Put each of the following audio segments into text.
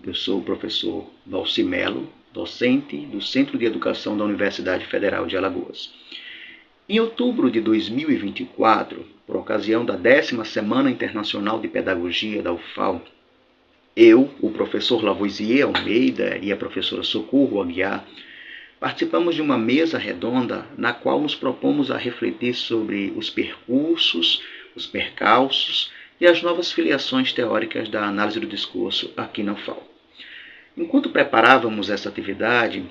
Eu sou o professor Valci Melo, docente do Centro de Educação da Universidade Federal de Alagoas. Em outubro de 2024, por ocasião da 10ª Semana Internacional de Pedagogia da UFAL, eu, o professor Lavoisier Almeida e a professora Socorro Aguiar participamos de uma mesa redonda na qual nos propomos a refletir sobre os percursos, os percalços e as novas filiações teóricas da análise do discurso aqui na UFAL. Enquanto preparávamos essa atividade,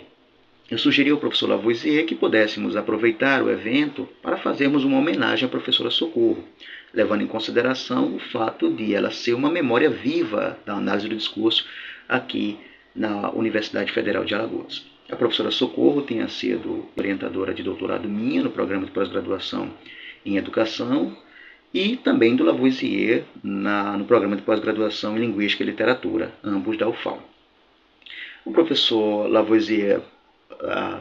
eu sugeri ao professor Lavoisier que pudéssemos aproveitar o evento para fazermos uma homenagem à professora Socorro, levando em consideração o fato de ela ser uma memória viva da análise do discurso aqui na Universidade Federal de Alagoas. A professora Socorro tinha sido orientadora de doutorado minha no programa de pós-graduação em educação e também do Lavoisier no programa de pós-graduação em linguística e literatura, ambos da UFAL. O professor Lavoisier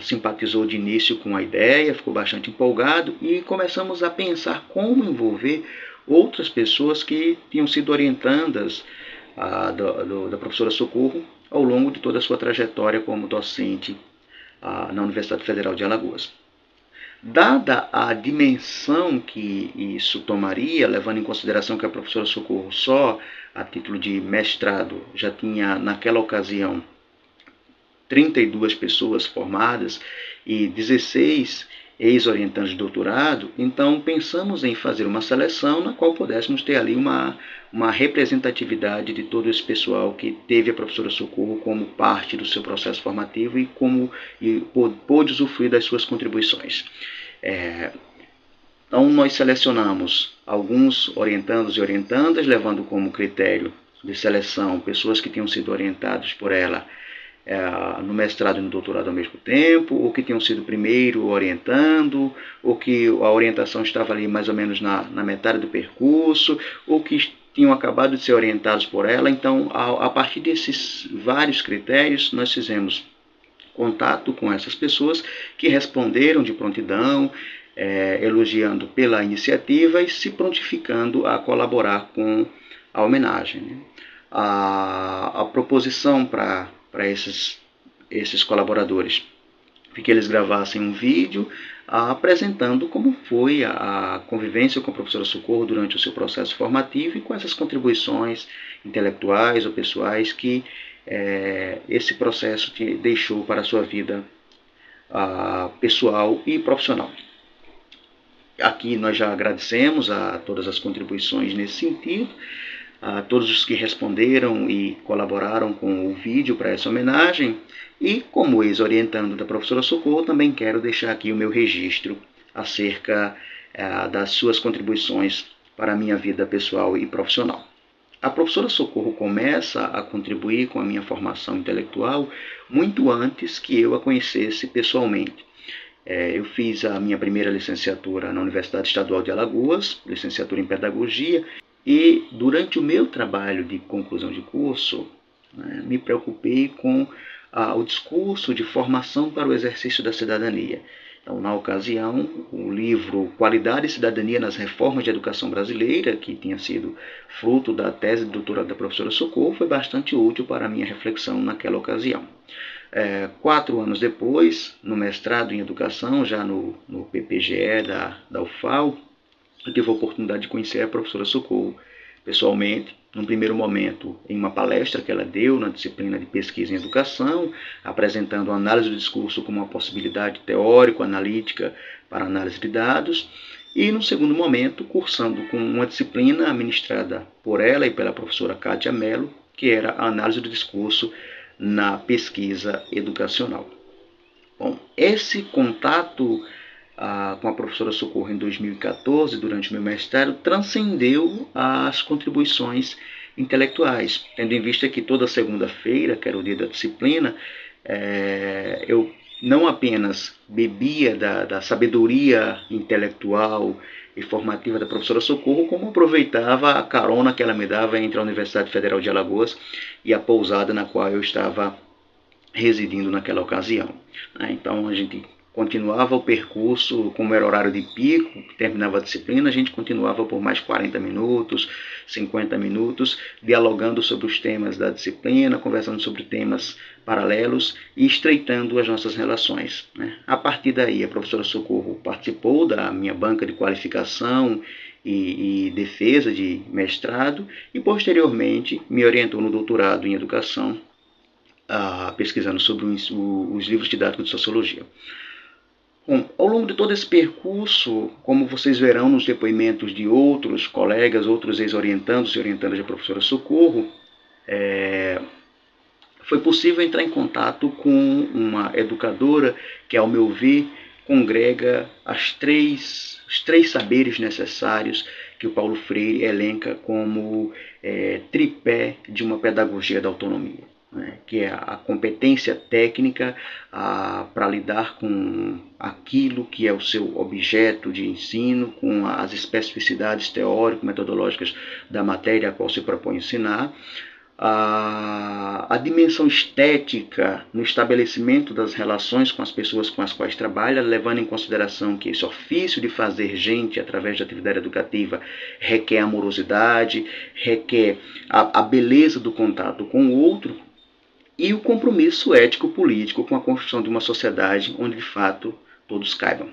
simpatizou de início com a ideia, ficou bastante empolgado e começamos a pensar como envolver outras pessoas que tinham sido orientandas da professora Socorro ao longo de toda a sua trajetória como docente na Universidade Federal de Alagoas. Dada a dimensão que isso tomaria, levando em consideração que a professora Socorro só a título de mestrado já tinha naquela ocasião 32 pessoas formadas e 16 ex-orientantes de doutorado, então pensamos em fazer uma seleção na qual pudéssemos ter ali uma representatividade de todo esse pessoal que teve a professora Socorro como parte do seu processo formativo e pôde usufruir das suas contribuições. Então nós selecionamos alguns orientandos e orientandas, levando como critério de seleção pessoas que tinham sido orientadas por ela no mestrado e no doutorado ao mesmo tempo, ou que tinham sido primeiro orientando, ou que a orientação estava ali mais ou menos na metade do percurso, ou que tinham acabado de ser orientados por ela. Então, a partir desses vários critérios, nós fizemos contato com essas pessoas que responderam de prontidão, elogiando pela iniciativa e se prontificando a colaborar com a homenagem. A proposição para esses colaboradores que eles gravassem um vídeo apresentando como foi a convivência com a professora Socorro durante o seu processo formativo e com essas contribuições intelectuais ou pessoais que esse processo deixou para a sua vida pessoal e profissional. Aqui nós já agradecemos a todas as contribuições nesse sentido, a todos os que responderam e colaboraram com o vídeo para essa homenagem. E como ex-orientando da professora Socorro, também quero deixar aqui o meu registro acerca das suas contribuições para a minha vida pessoal e profissional. A professora Socorro começa a contribuir com a minha formação intelectual muito antes que eu a conhecesse pessoalmente. Eu fiz a minha primeira licenciatura na Universidade Estadual de Alagoas, licenciatura em Pedagogia, e durante o meu trabalho de conclusão de curso, me preocupei com o discurso de formação para o exercício da cidadania. Então, na ocasião, o livro Qualidade e Cidadania nas Reformas de Educação Brasileira, que tinha sido fruto da tese de doutorado da professora Socorro, foi bastante útil para a minha reflexão naquela ocasião. 4 anos depois, no mestrado em Educação, já no PPGE da UFAL, eu tive a oportunidade de conhecer a professora Socorro pessoalmente, num primeiro momento em uma palestra que ela deu na disciplina de Pesquisa em Educação, apresentando a análise do discurso como uma possibilidade teórico-analítica para análise de dados, e no segundo momento cursando com uma disciplina administrada por ela e pela professora Kátia Mello, que era a análise do discurso na pesquisa educacional. Bom, esse contato com a professora Socorro em 2014, durante o meu mestrado, transcendeu as contribuições intelectuais, tendo em vista que toda segunda-feira, que era o dia da disciplina, eu não apenas bebia da sabedoria intelectual e formativa da professora Socorro, como aproveitava a carona que ela me dava entre a Universidade Federal de Alagoas e a pousada na qual eu estava residindo naquela ocasião. Então a gente continuava o percurso, como era horário de pico, terminava a disciplina, a gente continuava por mais 40 minutos, 50 minutos, dialogando sobre os temas da disciplina, conversando sobre temas paralelos e estreitando as nossas relações, né? A partir daí, a professora Socorro participou da minha banca de qualificação e defesa de mestrado e, posteriormente, me orientou no doutorado em educação, pesquisando sobre os livros didáticos de sociologia. Bom, ao longo de todo esse percurso, como vocês verão nos depoimentos de outros colegas, outros ex-orientandos e orientandas da professora Socorro, foi possível entrar em contato com uma educadora que, ao meu ver, congrega os três saberes necessários que o Paulo Freire elenca como tripé de uma pedagogia da autonomia, né? Que é a competência técnica para lidar com aquilo que é o seu objeto de ensino, com as especificidades teórico-metodológicas da matéria a qual se propõe ensinar, a dimensão estética no estabelecimento das relações com as pessoas com as quais trabalha, levando em consideração que esse ofício de fazer gente através da atividade educativa requer amorosidade, requer a beleza do contato com o outro e o compromisso ético-político com a construção de uma sociedade onde de fato todos caibam.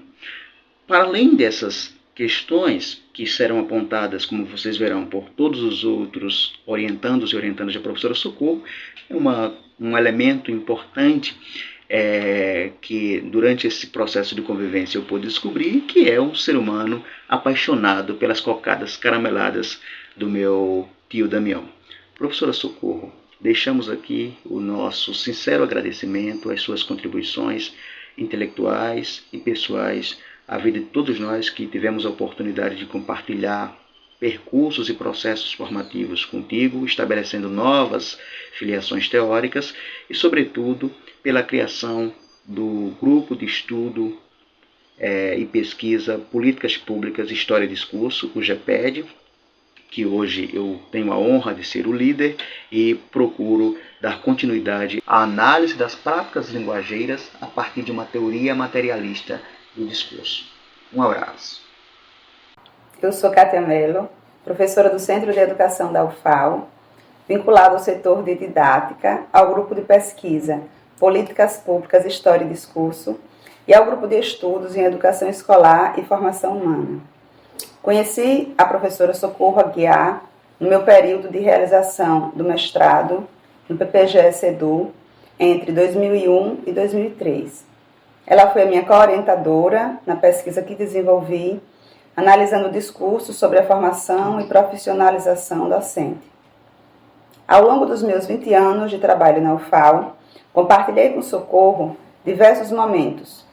Para além dessas questões que serão apontadas, como vocês verão, por todos os outros orientandos e orientandas da professora Socorro, é um elemento importante que durante esse processo de convivência eu pude descobrir, que é um ser humano apaixonado pelas cocadas carameladas do meu tio Damião. Professora Socorro, deixamos aqui o nosso sincero agradecimento às suas contribuições intelectuais e pessoais à vida de todos nós que tivemos a oportunidade de compartilhar percursos e processos formativos contigo, estabelecendo novas filiações teóricas e, sobretudo, pela criação do grupo de estudo e pesquisa Políticas Públicas, História e Discurso, o GEPED, que hoje eu tenho a honra de ser o líder e procuro dar continuidade à análise das práticas linguageiras a partir de uma teoria materialista do discurso. Um abraço. Eu sou Kátia Mello, professora do Centro de Educação da UFAL, vinculada ao setor de didática, ao grupo de pesquisa Políticas Públicas, História e Discurso e ao grupo de estudos em Educação Escolar e Formação Humana. Conheci a professora Socorro Aguiar no meu período de realização do mestrado no PPGE-CEDU entre 2001 e 2003. Ela foi a minha co-orientadora na pesquisa que desenvolvi, analisando o discurso sobre a formação e profissionalização docente. Ao longo dos meus 20 anos de trabalho na UFAL, compartilhei com Socorro diversos momentos.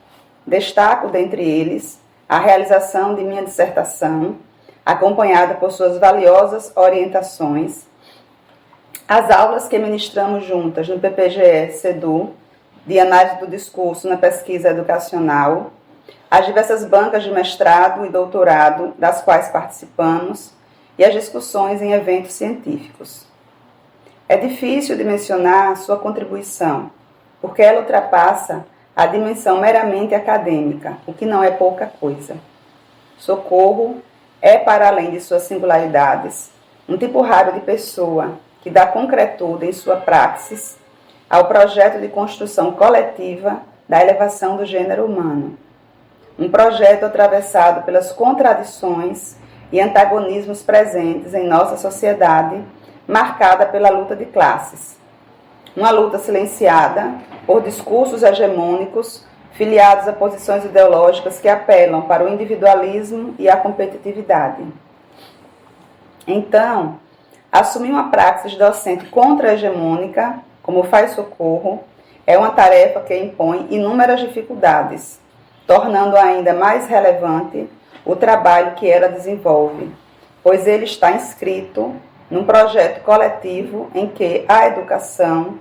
Destaco, dentre eles, a realização de minha dissertação, acompanhada por suas valiosas orientações, as aulas que ministramos juntas no PPGE-CEDU, de análise do discurso na pesquisa educacional, as diversas bancas de mestrado e doutorado das quais participamos e as discussões em eventos científicos. É difícil de mencionar sua contribuição, porque ela ultrapassa a dimensão meramente acadêmica, o que não é pouca coisa. Socorro é, para além de suas singularidades, um tipo raro de pessoa que dá concretude em sua praxis ao projeto de construção coletiva da elevação do gênero humano. Um projeto atravessado pelas contradições e antagonismos presentes em nossa sociedade, marcada pela luta de classes. Uma luta silenciada por discursos hegemônicos, filiados a posições ideológicas que apelam para o individualismo e a competitividade. Então, assumir uma praxis docente contra-hegemônica, como faz Socorro, é uma tarefa que impõe inúmeras dificuldades, tornando ainda mais relevante o trabalho que ela desenvolve, pois ele está inscrito num projeto coletivo em que a educação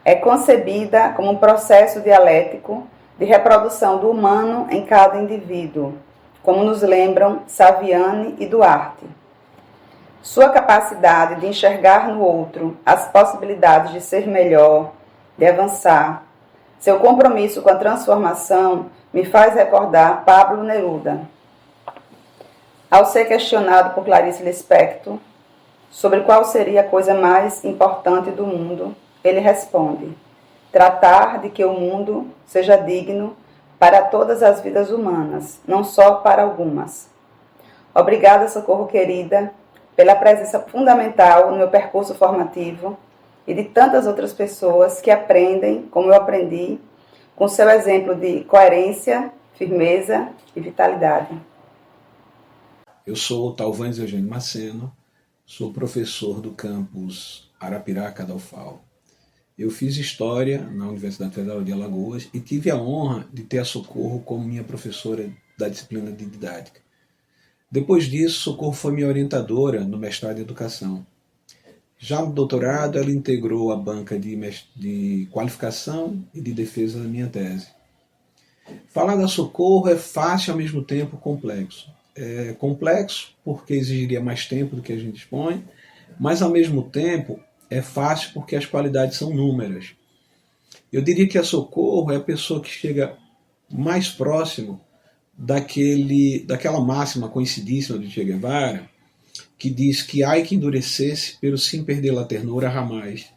é concebida como um processo dialético de reprodução do humano em cada indivíduo, como nos lembram Saviani e Duarte. Sua capacidade de enxergar no outro as possibilidades de ser melhor, de avançar, seu compromisso com a transformação me faz recordar Pablo Neruda. Ao ser questionado por Clarice Lispector sobre qual seria a coisa mais importante do mundo, ele responde: tratar de que o mundo seja digno para todas as vidas humanas, não só para algumas. Obrigada, Socorro querida, pela presença fundamental no meu percurso formativo e de tantas outras pessoas que aprendem, como eu aprendi, com seu exemplo de coerência, firmeza e vitalidade. Eu sou Talvães Eugênio Maceno, sou professor do campus Arapiraca da UFAL. Eu fiz História na Universidade Federal de Alagoas e tive a honra de ter a Socorro como minha professora da disciplina de Didática. Depois disso, Socorro foi minha orientadora no mestrado em Educação. Já no doutorado, ela integrou a banca de qualificação e de defesa da minha tese. Falar da Socorro é fácil e ao mesmo tempo complexo. É complexo porque exigiria mais tempo do que a gente dispõe, mas ao mesmo tempo é fácil porque as qualidades são númeras. Eu diria que a Socorro é a pessoa que chega mais próximo daquela máxima conhecidíssima de Che Guevara, que diz que ai que endurecesse, pero sem perder la ternura jamais.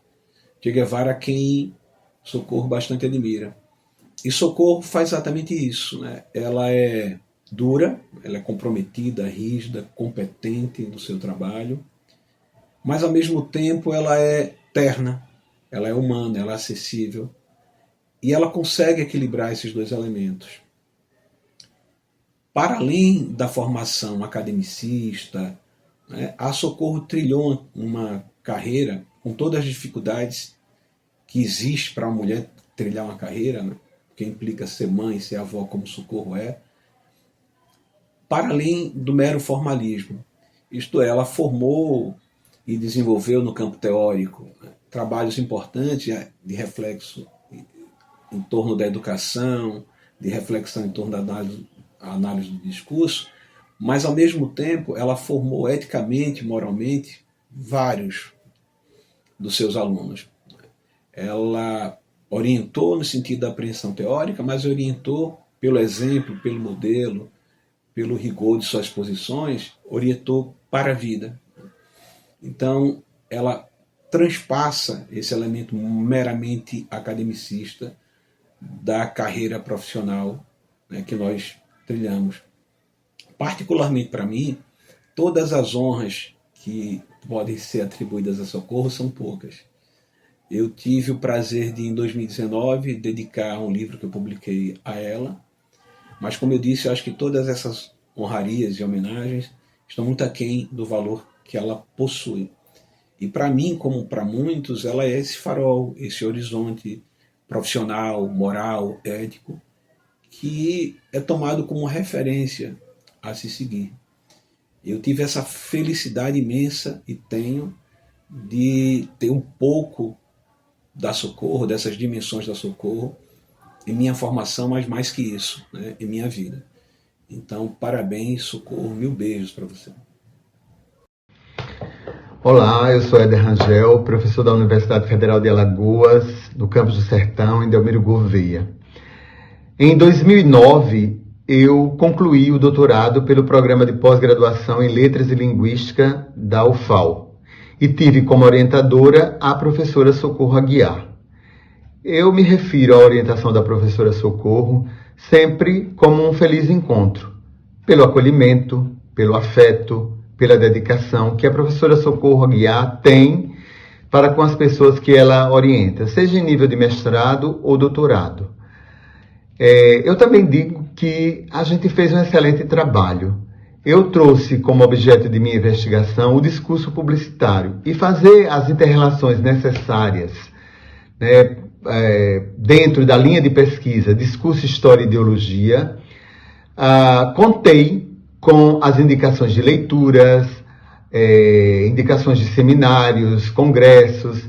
Che Guevara, quem Socorro bastante admira. E Socorro faz exatamente isso, né? Ela é dura, ela é comprometida, rígida, competente no seu trabalho, mas ao mesmo tempo ela é terna, ela é humana, ela é acessível, e ela consegue equilibrar esses dois elementos. Para além da formação academicista, né, a Socorro trilhou uma carreira com todas as dificuldades que existe para uma mulher trilhar uma carreira, né, que implica ser mãe, ser avó, como Socorro é, para além do mero formalismo. Isto é, ela formou e desenvolveu no campo teórico, né, trabalhos importantes de reflexo em torno da educação, de reflexão em torno da análise do discurso, mas ao mesmo tempo ela formou eticamente, moralmente, vários dos seus alunos. Ela orientou no sentido da apreensão teórica, mas orientou pelo exemplo, pelo modelo, pelo rigor de suas posições, orientou para a vida. Então, ela transpassa esse elemento meramente academicista da carreira profissional, né, que nós trilhamos. Particularmente para mim, todas as honras que podem ser atribuídas a Socorro são poucas. Eu tive o prazer de, em 2019, dedicar um livro que eu publiquei a ela, mas, como eu disse, eu acho que todas essas honrarias e homenagens estão muito aquém do valor que ela possui. E para mim, como para muitos, ela é esse farol, esse horizonte profissional, moral, ético, que é tomado como referência a se seguir. Eu tive essa felicidade imensa e tenho de ter um pouco da Socorro, dessas dimensões da Socorro, em minha formação, mas mais que isso, né, em minha vida. Então, parabéns, Socorro, 1000 beijos para você. Olá, eu sou Éder Rangel, professor da Universidade Federal de Alagoas, no campus do Sertão, em Delmiro Gouveia. Em 2009, eu concluí o doutorado pelo programa de pós-graduação em Letras e Linguística da UFAL e tive como orientadora a professora Socorro Aguiar. Eu me refiro à orientação da professora Socorro sempre como um feliz encontro, pelo acolhimento, pelo afeto, pela dedicação que a professora Socorro Aguiar tem para com as pessoas que ela orienta, seja em nível de mestrado ou doutorado. Eu também digo que a gente fez um excelente trabalho. Eu trouxe como objeto de minha investigação o discurso publicitário e fazer as interrelações necessárias, né, dentro da linha de pesquisa Discurso, História e Ideologia. Contei com as indicações de leituras, indicações de seminários, congressos,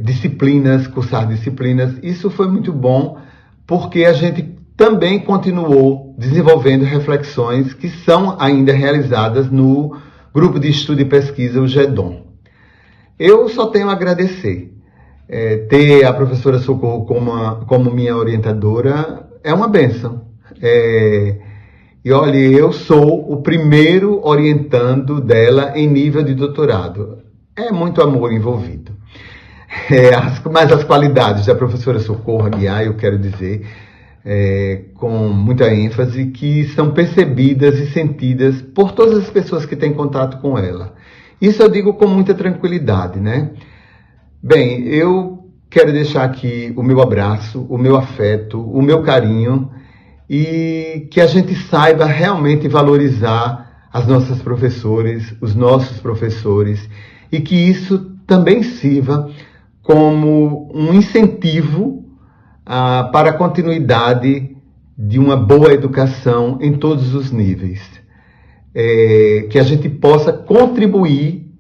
disciplinas, cursar disciplinas. Isso foi muito bom, porque a gente também continuou desenvolvendo reflexões que são ainda realizadas no Grupo de Estudo e Pesquisa, o GEDOM. Eu só tenho a agradecer. Ter a professora Socorro como minha orientadora é uma bênção. E olha, eu sou o primeiro orientando dela em nível de doutorado. É muito amor envolvido. Mas as qualidades da professora Socorro Aguiar, eu quero dizer, com muita ênfase, que são percebidas e sentidas por todas as pessoas que têm contato com ela. Isso eu digo com muita tranquilidade, né? Bem, eu quero deixar aqui o meu abraço, o meu afeto, o meu carinho, e que a gente saiba realmente valorizar as nossas professores, os nossos professores, e que isso também sirva como um incentivo para a continuidade de uma boa educação em todos os níveis. Que a gente possa contribuir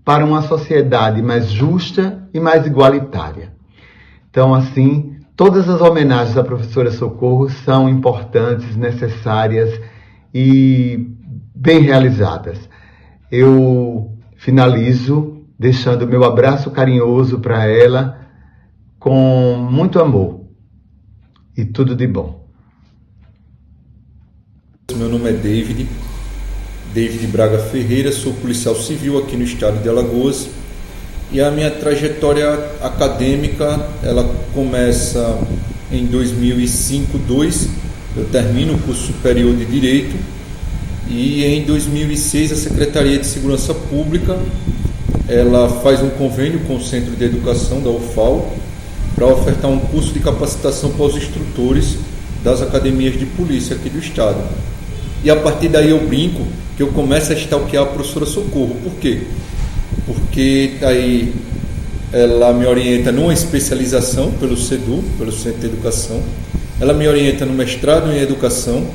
para uma sociedade mais justa e mais igualitária. Então, assim, todas as homenagens à professora Socorro são importantes, necessárias e bem realizadas. Eu finalizo deixando meu abraço carinhoso para ela, com muito amor e tudo de bom. Meu nome é David Braga Ferreira, sou policial civil aqui no estado de Alagoas. E a minha trajetória acadêmica, ela começa em 2005-2006, eu termino o curso superior de Direito, e em 2006 a Secretaria de Segurança Pública, ela faz um convênio com o Centro de Educação da UFAL para ofertar um curso de capacitação para os instrutores das academias de polícia aqui do estado. E a partir daí eu brinco que eu começo a stalkear a professora Socorro. Por quê? Porque aí ela me orienta numa especialização pelo CEDU, pelo Centro de Educação, ela me orienta no mestrado em Educação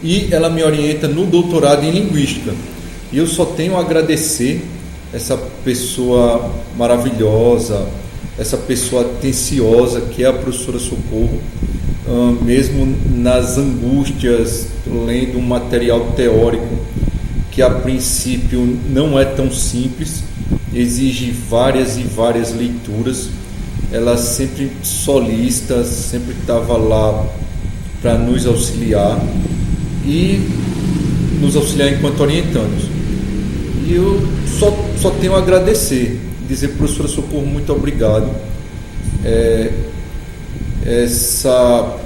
e ela me orienta no doutorado em Linguística. E eu só tenho a agradecer essa pessoa maravilhosa, essa pessoa atenciosa que é a professora Socorro, mesmo nas angústias, lendo um material teórico que a princípio não é tão simples, exige várias e várias leituras. Ela sempre solícita, sempre estava lá para nos auxiliar e nos auxiliar enquanto orientandos. E eu só tenho a agradecer, dizer, professora Socorro, muito obrigado. Essa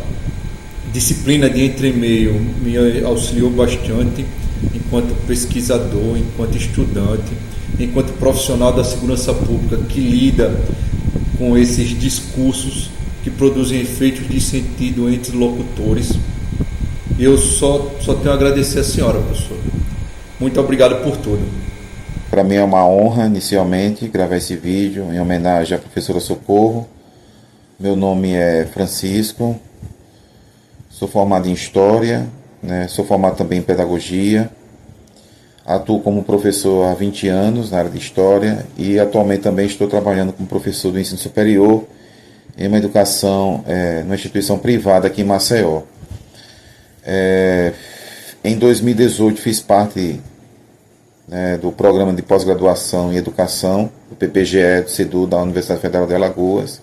disciplina de entremeio me auxiliou bastante enquanto pesquisador, enquanto estudante, enquanto profissional da segurança pública que lida com esses discursos que produzem efeitos de sentido entre locutores. Eu só tenho a agradecer a senhora, professor. Muito obrigado por tudo. Para mim é uma honra, inicialmente, gravar esse vídeo em homenagem à professora Socorro. Meu nome é Francisco, sou formado em História, né? Sou formado também em Pedagogia, atuo como professor há 20 anos na área de História e atualmente também estou trabalhando como professor do ensino superior em uma educação, numa instituição privada aqui em Maceió. Em 2018 fiz parte do programa de pós-graduação em Educação, do PPGE, do CEDU, da Universidade Federal de Alagoas.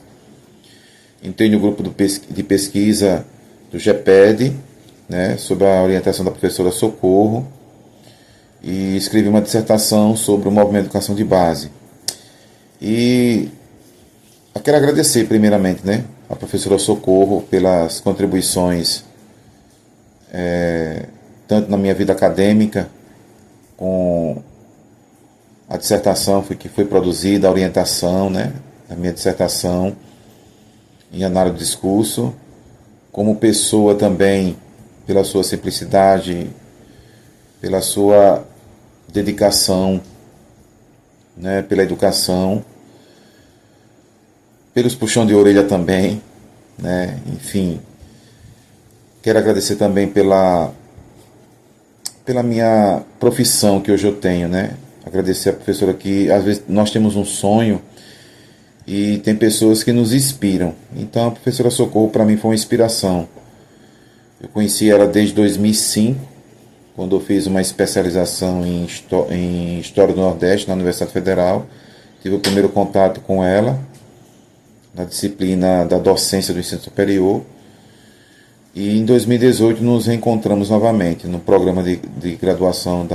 Entrei no grupo de pesquisa do GEPED, sob a orientação da professora Socorro, e escrevi uma dissertação sobre o movimento de educação de base. E eu quero agradecer primeiramente a professora Socorro pelas contribuições, tanto na minha vida acadêmica, com a dissertação que foi produzida, a orientação da minha dissertação em análise do discurso, como pessoa também, pela sua simplicidade, pela sua dedicação, pela educação, pelos puxão de orelha também, enfim. Quero agradecer também pela minha profissão que hoje eu tenho, Agradecer a professora que, às vezes, nós temos um sonho e tem pessoas que nos inspiram. Então, a professora Socorro, para mim, foi uma inspiração. Eu conheci ela desde 2005, quando eu fiz uma especialização em História do Nordeste, na Universidade Federal. Tive o primeiro contato com ela, na disciplina da docência do ensino superior. E em 2018 nos reencontramos novamente no programa de graduação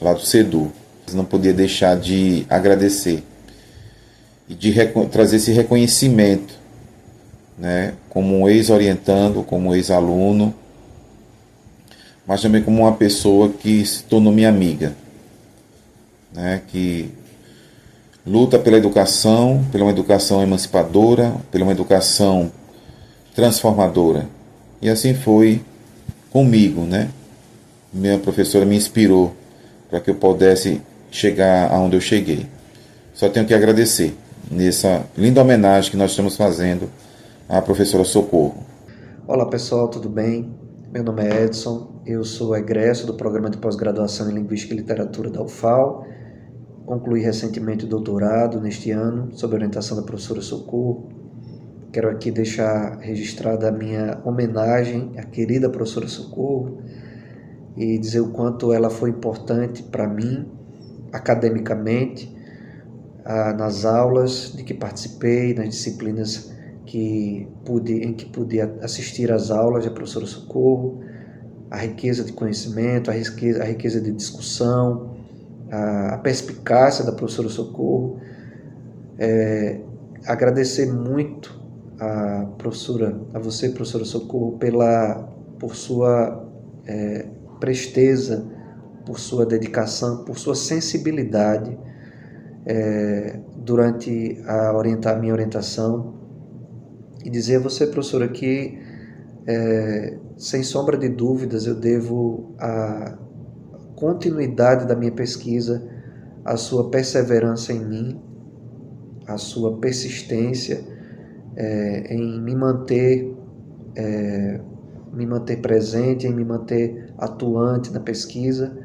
lá do CEDU. Não podia deixar de agradecer e de trazer esse reconhecimento, né, como um ex-orientando, como um ex-aluno, mas também como uma pessoa que se tornou minha amiga, né, que luta pela uma educação emancipadora, pela uma educação transformadora. E assim foi comigo, né? Minha professora me inspirou para que eu pudesse chegar aonde eu cheguei. Só tenho que agradecer nessa linda homenagem que nós estamos fazendo à professora Socorro. Olá pessoal, tudo bem? Meu nome é Edson, eu sou egresso do programa de pós-graduação em Linguística e Literatura da UFAL. Concluí recentemente o doutorado neste ano, sob a orientação da professora Socorro. Quero aqui deixar registrada a minha homenagem à querida professora Socorro e dizer o quanto ela foi importante para mim, academicamente, nas aulas de que participei, nas disciplinas em que pude assistir às aulas da professora Socorro, a riqueza de conhecimento, a riqueza de discussão, a perspicácia da professora Socorro. Agradecer muito a você, professora Socorro, por sua presteza, por sua dedicação, por sua sensibilidade durante a minha orientação, e dizer a você, professora, que sem sombra de dúvidas eu devo a continuidade da minha pesquisa à sua perseverança em mim, à sua persistência em me manter presente, em me manter atuante na pesquisa.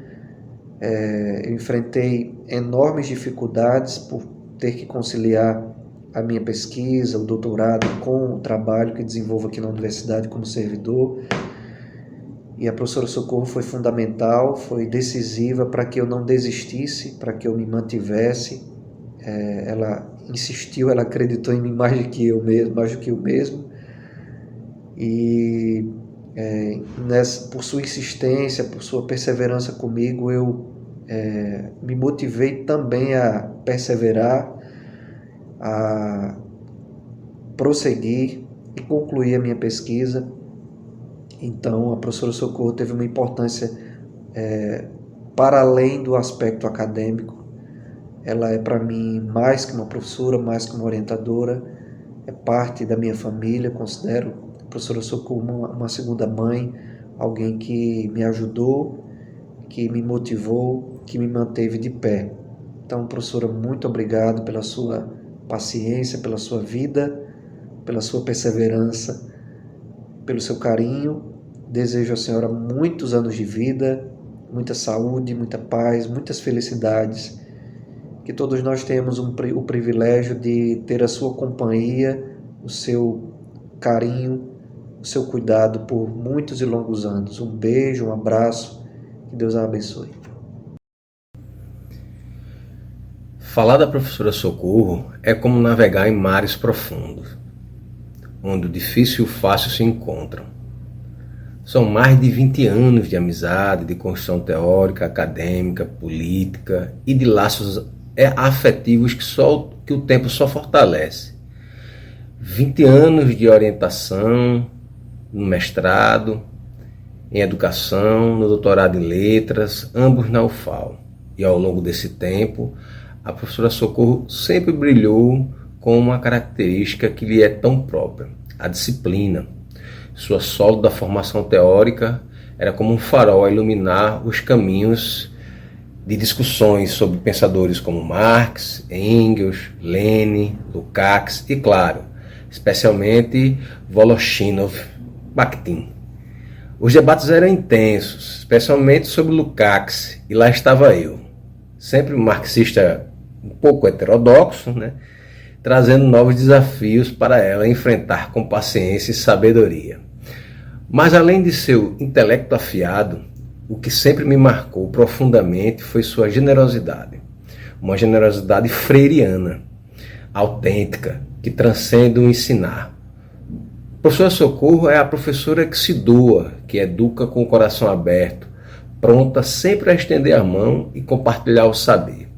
Eu enfrentei enormes dificuldades por ter que conciliar a minha pesquisa, o doutorado, com o trabalho que desenvolvo aqui na universidade como servidor. E a professora Socorro foi fundamental, foi decisiva para que eu não desistisse, para que eu me mantivesse. Ela insistiu, ela acreditou em mim mais do que eu mesmo. E por sua insistência, por sua perseverança comigo, eu me motivei também a perseverar, a prosseguir e concluir a minha pesquisa. Então, a professora Socorro teve uma importância para além do aspecto acadêmico. Ela é para mim mais que uma professora, mais que uma orientadora, é parte da minha família. Considero a professora Socorro uma segunda mãe, alguém que me ajudou, que me motivou, que me manteve de pé. Então, professora, muito obrigado pela sua paciência, pela sua vida, pela sua perseverança, pelo seu carinho. Desejo à senhora muitos anos de vida, muita saúde, muita paz, muitas felicidades. Que todos nós tenhamos o privilégio de ter a sua companhia, o seu carinho, o seu cuidado por muitos e longos anos. Um beijo, um abraço, que Deus a abençoe. Falar da professora Socorro é como navegar em mares profundos, onde o difícil e o fácil se encontram. São mais de 20 anos de amizade, de construção teórica, acadêmica, política e de laços afetivos que o tempo só fortalece. 20 anos de orientação no mestrado, em educação, no doutorado em letras, ambos na UFAL. E ao longo desse tempo, a professora Socorro sempre brilhou com uma característica que lhe é tão própria, a disciplina. Sua sólida formação teórica era como um farol a iluminar os caminhos de discussões sobre pensadores como Marx, Engels, Lenin, Lukács e, claro, especialmente Voloshinov, Bakhtin. Os debates eram intensos, especialmente sobre Lukács, e lá estava eu, sempre um marxista um pouco heterodoxo, né, trazendo novos desafios para ela enfrentar com paciência e sabedoria. Mas além de seu intelecto afiado, o que sempre me marcou profundamente foi sua generosidade. Uma generosidade freiriana, autêntica, que transcende o ensinar. Professora Socorro é a professora que se doa, que educa com o coração aberto, pronta sempre a estender a mão e compartilhar o saber.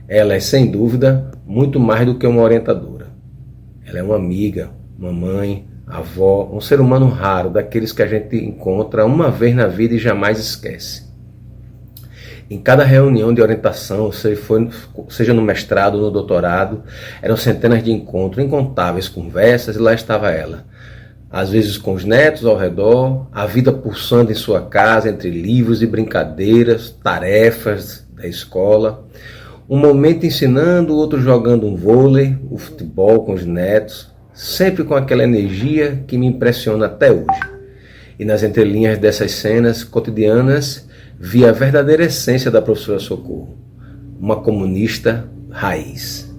Ela é, sem dúvida, muito mais do que uma orientadora. Ela é uma amiga, uma mãe, avó, um ser humano raro, daqueles que a gente encontra uma vez na vida e jamais esquece. Em cada reunião de orientação, seja no mestrado ou no doutorado, eram centenas de encontros, incontáveis conversas, e lá estava ela. Às vezes com os netos ao redor, a vida pulsando em sua casa, entre livros e brincadeiras, tarefas da escola. Um momento ensinando, o outro jogando um vôlei, o futebol com os netos, sempre com aquela energia que me impressiona até hoje. E nas entrelinhas dessas cenas cotidianas, vi a verdadeira essência da professora Socorro, uma comunista raiz.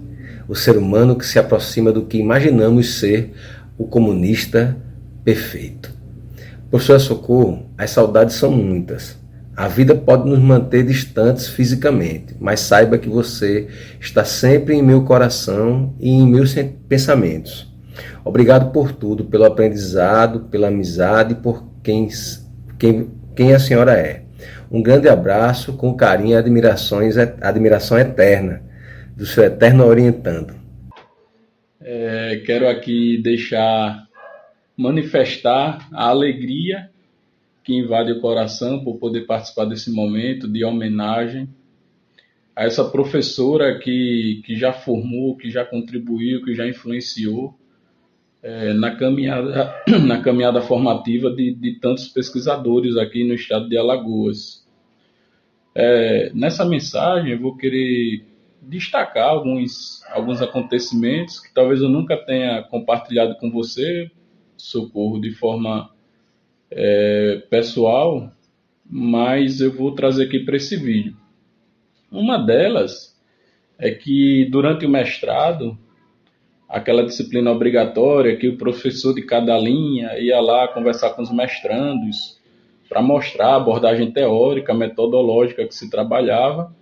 O ser humano que se aproxima do que imaginamos ser o comunista perfeito. Professora Socorro, as saudades são muitas. A vida pode nos manter distantes fisicamente, mas saiba que você está sempre em meu coração e em meus pensamentos. Obrigado por tudo, pelo aprendizado, pela amizade e por quem a senhora é. Um grande abraço, com carinho e admiração eterna, do seu eterno orientando. Quero aqui manifestar a alegria que invade o coração por poder participar desse momento de homenagem a essa professora que já formou, que já contribuiu, que já influenciou na caminhada formativa de tantos pesquisadores aqui no estado de Alagoas. Nessa mensagem eu vou querer destacar alguns acontecimentos que talvez eu nunca tenha compartilhado com você, Socorro, de forma pessoal, mas eu vou trazer aqui para esse vídeo. Uma delas é que durante o mestrado, aquela disciplina obrigatória que o professor de cada linha ia lá conversar com os mestrandos para mostrar a abordagem teórica, metodológica que se trabalhava.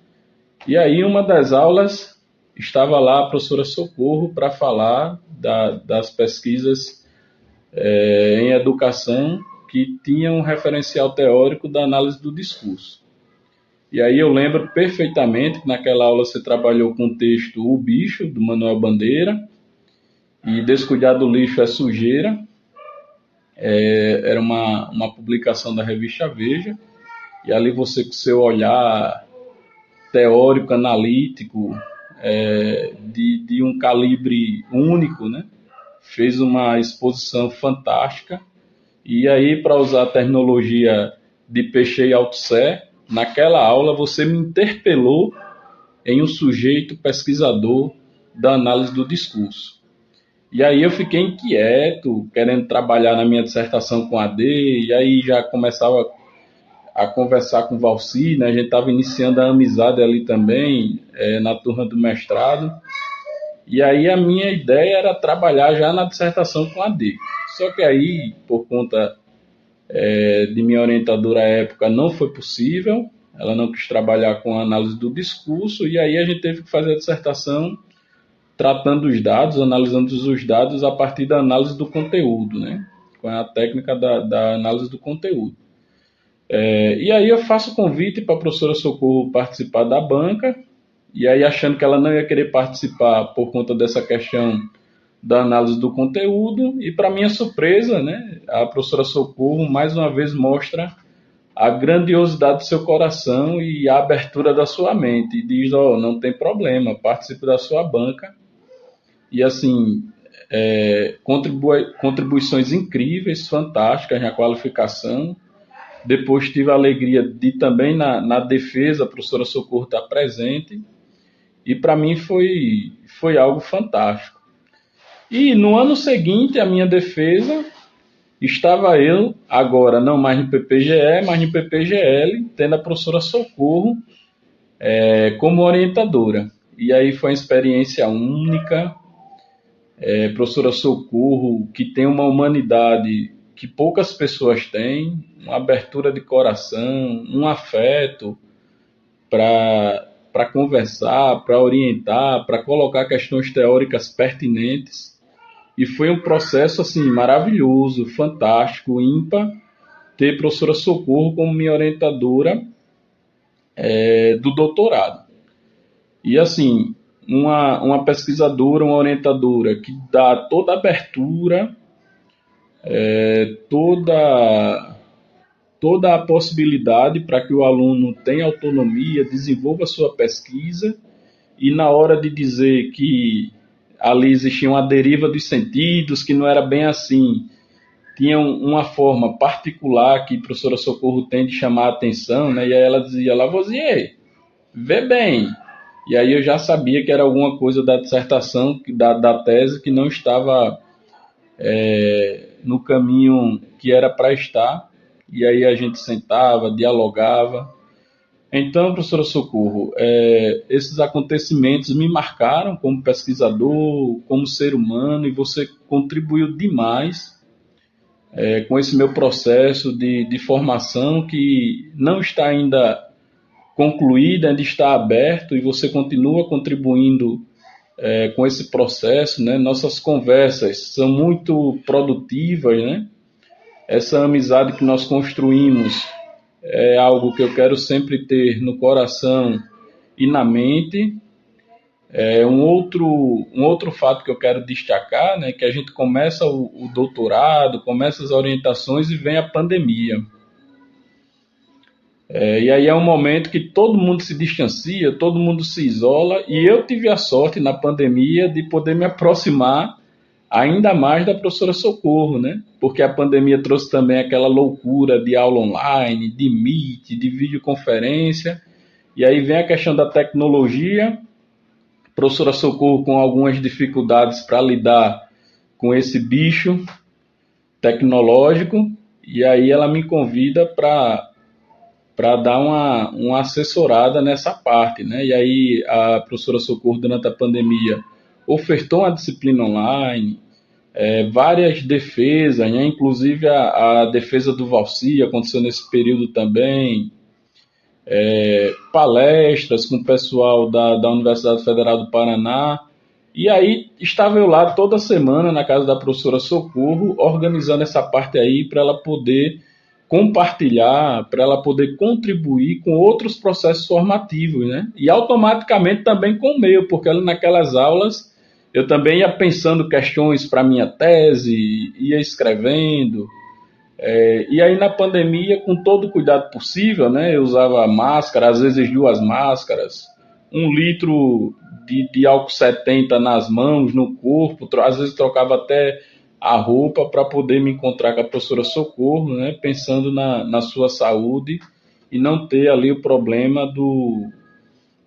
E aí, uma das aulas, estava lá a professora Socorro para falar das pesquisas em educação que tinham um referencial teórico da análise do discurso. E aí eu lembro perfeitamente que naquela aula você trabalhou com o texto O Bicho, do Manuel Bandeira, e Descuidar do Lixo é Sujeira. Era uma publicação da revista Veja, e ali você, com seu olhar teórico, analítico, de um calibre único, né, fez uma exposição fantástica. E aí, para usar a terminologia de Peixe e Althusser, naquela aula você me interpelou em um sujeito pesquisador da análise do discurso. E aí eu fiquei inquieto, querendo trabalhar na minha dissertação com AD, e aí já começava a conversar com o Valci, né? A gente estava iniciando a amizade ali também, na turma do mestrado. E aí a minha ideia era trabalhar já na dissertação com AD. Só que aí, por conta de minha orientadora à época, não foi possível. Ela não quis trabalhar com a análise do discurso, e aí a gente teve que fazer a dissertação tratando os dados, analisando os dados a partir da análise do conteúdo, né? Com a técnica da análise do conteúdo. E aí eu faço convite para a professora Socorro participar da banca, e aí achando que ela não ia querer participar por conta dessa questão da análise do conteúdo, e para minha surpresa, né, a professora Socorro mais uma vez mostra a grandiosidade do seu coração e a abertura da sua mente, e diz, não tem problema, participe da sua banca. E assim, contribuições incríveis, fantásticas na qualificação. Depois tive a alegria de também na defesa a professora Socorro estar presente, e para mim foi algo fantástico. E no ano seguinte, a minha defesa, estava eu, agora não mais no PPGE, mas no PPGL, tendo a professora Socorro como orientadora. E aí foi uma experiência única. Professora Socorro, que tem uma humanidade que poucas pessoas têm, uma abertura de coração, um afeto para conversar, para orientar, para colocar questões teóricas pertinentes. E foi um processo assim maravilhoso, fantástico, ímpar, ter a professora Socorro como minha orientadora do doutorado. E assim, uma pesquisadora, uma orientadora que dá toda a abertura, toda a possibilidade para que o aluno tenha autonomia, desenvolva sua pesquisa, e na hora de dizer que ali existia uma deriva dos sentidos, que não era bem assim, tinha uma forma particular que a professora Socorro tem de chamar a atenção, né? E aí ela dizia, Lavoisier, vê bem. E aí eu já sabia que era alguma coisa da dissertação, da tese, que não estava no caminho que era para estar. E aí a gente sentava, dialogava. Então, professora Socorro, esses acontecimentos me marcaram como pesquisador, como ser humano, e você contribuiu demais com esse meu processo de formação, que não está ainda concluído, ainda está aberto, e você continua contribuindo com esse processo, né? Nossas conversas são muito produtivas, né? Essa amizade que nós construímos é algo que eu quero sempre ter no coração e na mente. Um outro fato que eu quero destacar, né, que a gente começa o doutorado, começa as orientações e vem a pandemia. E aí é um momento que todo mundo se distancia, todo mundo se isola, e eu tive a sorte na pandemia de poder me aproximar ainda mais da professora Socorro, né? Porque a pandemia trouxe também aquela loucura de aula online, de Meet, de videoconferência, e aí vem a questão da tecnologia, professora Socorro com algumas dificuldades para lidar com esse bicho tecnológico, e aí ela me convida para dar uma assessorada nessa parte, né? E aí a professora Socorro, durante a pandemia, ofertou uma disciplina online, várias defesas, né? Inclusive a defesa do Valci aconteceu nesse período também, palestras com o pessoal da Universidade Federal do Paraná, e aí estava eu lá toda semana na casa da professora Socorro, organizando essa parte aí para ela poder compartilhar, para ela poder contribuir com outros processos formativos, né? E automaticamente também com o meu, porque naquelas aulas eu também ia pensando questões para minha tese, ia escrevendo. E aí na pandemia, com todo o cuidado possível, né, eu usava máscara, às vezes 2 máscaras, 1 litro de álcool 70 nas mãos, no corpo, às vezes trocava até a roupa para poder me encontrar com a professora Socorro, né, pensando na sua saúde e não ter ali o problema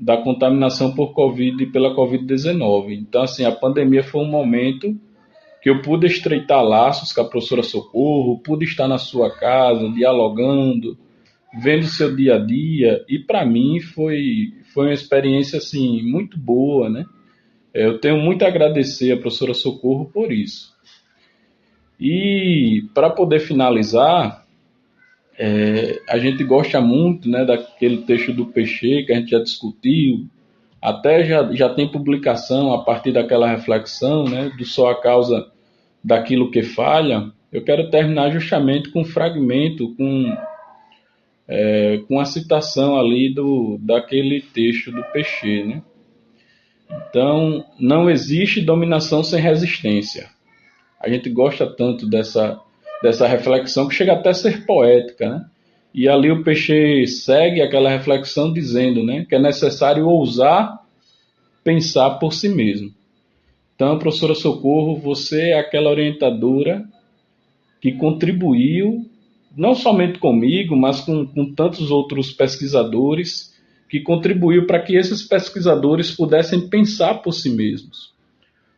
da contaminação pela Covid-19. Então, assim, a pandemia foi um momento que eu pude estreitar laços com a professora Socorro, pude estar na sua casa, dialogando, vendo seu dia a dia, e para mim foi uma experiência assim, muito boa, né? Eu tenho muito a agradecer a professora Socorro por isso. E para poder finalizar, a gente gosta muito, né, daquele texto do Peixe que a gente já discutiu, até já tem publicação a partir daquela reflexão, né, do só a causa daquilo que falha. Eu quero terminar justamente com um fragmento, com a citação ali daquele texto do Peixe, né? Então, não existe dominação sem resistência. A gente gosta tanto dessa reflexão que chega até a ser poética, né? E ali o Peixe segue aquela reflexão dizendo, né, que é necessário ousar pensar por si mesmo. Então, professora Socorro, você é aquela orientadora que contribuiu, não somente comigo, mas com tantos outros pesquisadores, que contribuiu para que esses pesquisadores pudessem pensar por si mesmos,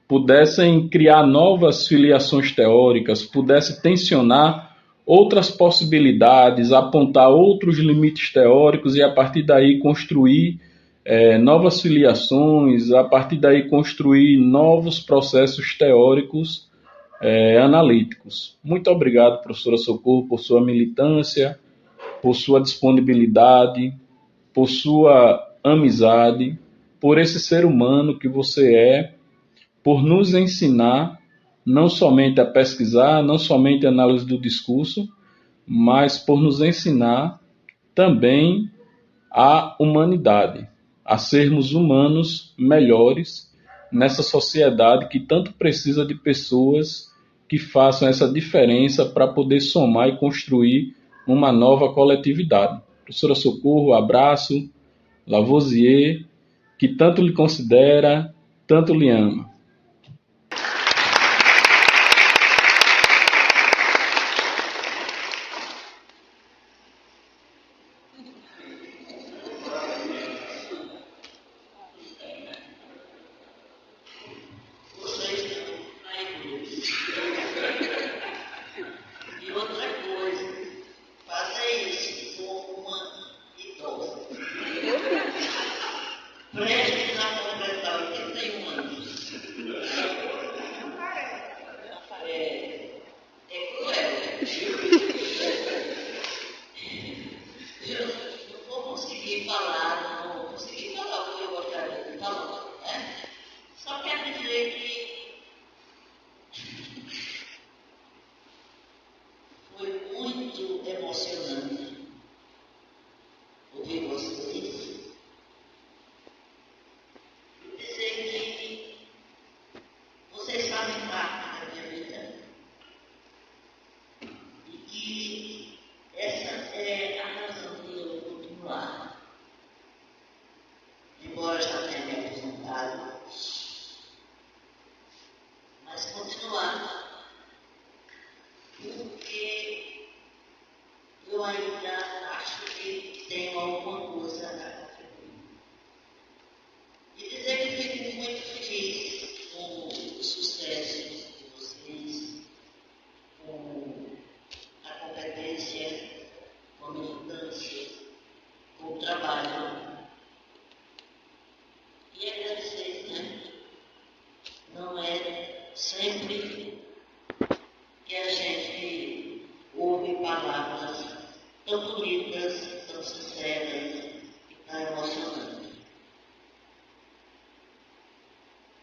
pudessem criar novas filiações teóricas, pudessem tensionar outras possibilidades, apontar outros limites teóricos e, a partir daí, construir novas filiações, a partir daí construir novos processos teóricos analíticos. Muito obrigado, professora Socorro, por sua militância, por sua disponibilidade, por sua amizade, por esse ser humano que você é, por nos ensinar não somente a pesquisar, não somente a análise do discurso, mas por nos ensinar também a humanidade, a sermos humanos melhores nessa sociedade que tanto precisa de pessoas que façam essa diferença para poder somar e construir uma nova coletividade. Professora Socorro, abraço. Lavoisier, que tanto lhe considera, tanto lhe ama.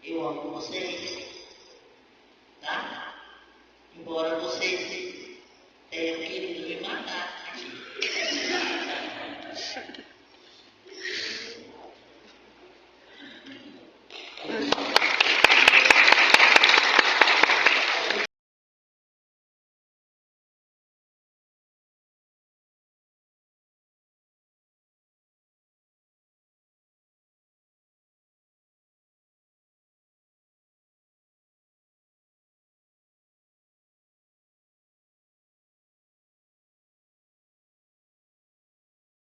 Eu amo vocês.